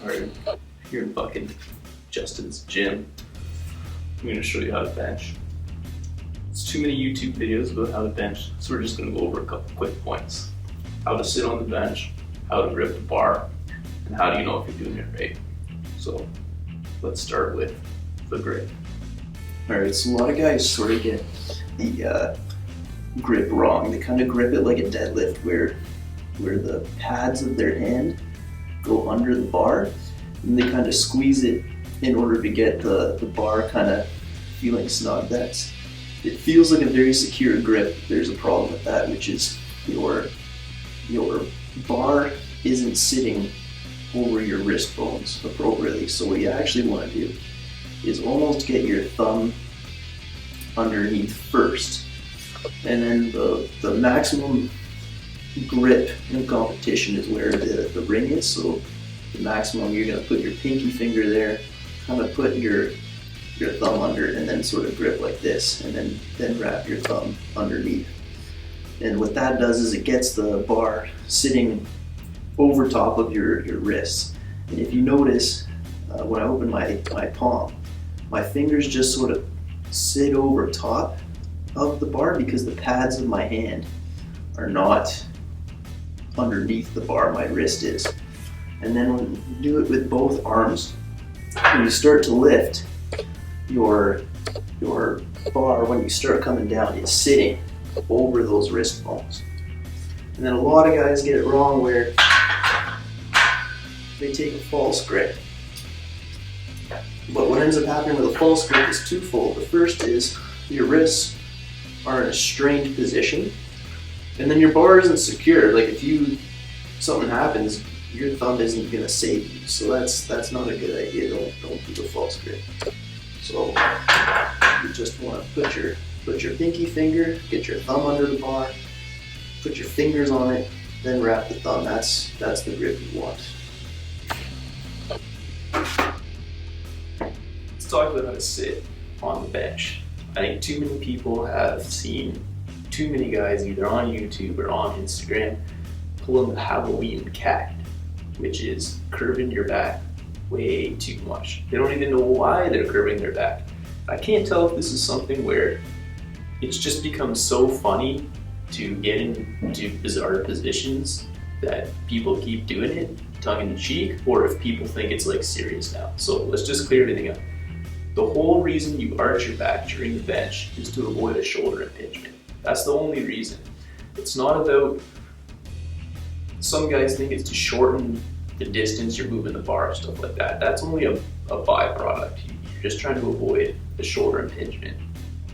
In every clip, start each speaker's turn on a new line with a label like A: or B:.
A: Alright, here in fucking Justin's gym, I'm gonna show you how to bench. It's too many YouTube videos about how to bench, so we're just gonna go over a couple quick points. How to sit on the bench, how to grip the bar, and how do you know if you're doing it right. So let's start with the grip.
B: Alright, so a lot of guys sort of get the grip wrong. They kind of grip it like a deadlift where the pads of their hand go under the bar and they kind of squeeze it in order to get the bar kind of feeling snug. It feels like a very secure grip. There's a problem with that, which is your bar isn't sitting over your wrist bones appropriately. So what you actually want to do is almost get your thumb underneath first, and then the maximum grip in competition is where the ring is. So the maximum, you're going to put your pinky finger there, kind of put your thumb under, and then sort of grip like this, and then wrap your thumb underneath. And what that does is it gets the bar sitting over top of your wrists. And if you notice, when I open my palm, my fingers just sort of sit over top of the bar because the pads of my hand are not underneath the bar, my wrist is. And then when you do it with both arms, when you start to lift, your bar, when you start coming down, it's sitting over those wrist bones. And then a lot of guys get it wrong where they take a false grip. But what ends up happening with a false grip is twofold. The first is your wrists are in a strained position, and then your bar isn't secure. Like if something happens, your thumb isn't gonna save you. So that's not a good idea. Don't do the false grip. So you just want to put your pinky finger, get your thumb under the bar, put your fingers on it, then wrap the thumb. That's the grip you want.
A: Let's talk about how to sit on the bench. I think too many people have seen too many guys either on YouTube or on Instagram pulling the Halloween cat, which is curving your back way too much. They don't even know why they're curving their back. I can't tell if this is something where it's just become so funny to get into bizarre positions that people keep doing it tongue in cheek, or if people think it's like serious now. So let's just clear everything up. The whole reason you arch your back during the bench is to avoid a shoulder impingement. That's the only reason. It's not about, some guys think it's to shorten the distance you're moving the bar, stuff like that. That's only a byproduct. You're just trying to avoid the shoulder impingement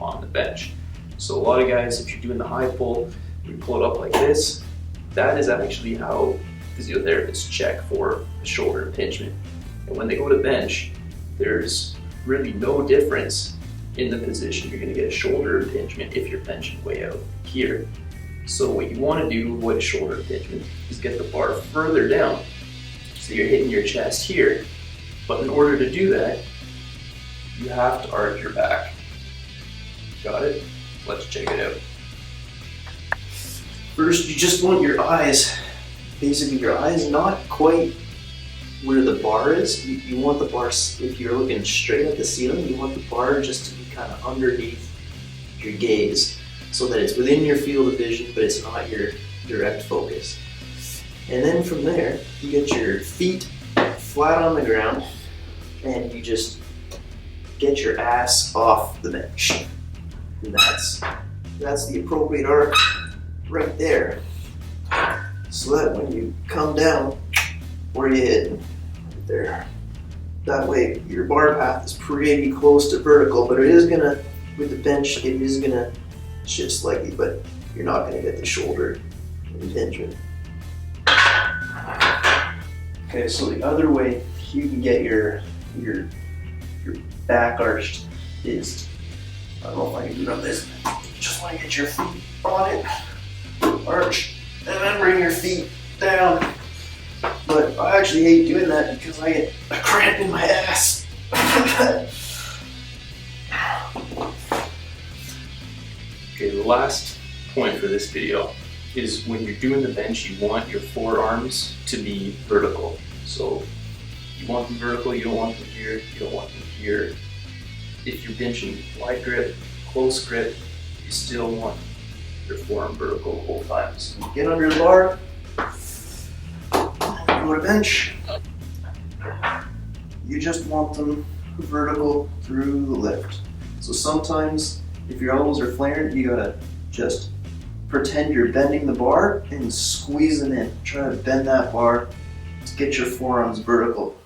A: on the bench. So a lot of guys, if you're doing the high pull, you pull it up like this, that is actually how physiotherapists check for the shoulder impingement. And when they go to bench, there's really no difference in the position. You're going to get a shoulder impingement if you're benching way out here. So what you want to do to avoid a shoulder impingement is get the bar further down, so you're hitting your chest here. But in order to do that, you have to arch your back. Got it? Let's check it out.
B: First, you just want your eyes, basically your eyes not quite where the bar is. You want the bar, if you're looking straight at the ceiling, you want the bar just to be kind of underneath your gaze so that it's within your field of vision, but it's not your direct focus. And then from there, you get your feet flat on the ground and you just get your ass off the bench. And that's the appropriate arc right there. So that when you come down, where you hit, right there. That way your bar path is pretty close to vertical, but it is gonna, with the bench, it is gonna shift slightly, but you're not gonna get the shoulder impingement. Okay, so the other way you can get your back arched is, I don't know if I can do it on this, just want to get your feet on it, arch, and then bring your feet down. But I actually hate doing that because I get a cramp in my ass.
A: Okay, the last point for this video is when you're doing the bench, you want your forearms to be vertical. So You want them vertical, you don't want them here, you don't want them here. If you're benching wide grip, close grip, you still want your forearm vertical both times.
B: Get under the bar, go to bench. You just want them vertical through the lift. So sometimes, if your elbows are flaring, you gotta just pretend you're bending the bar and squeeze it in. Try to bend that bar to get your forearms vertical.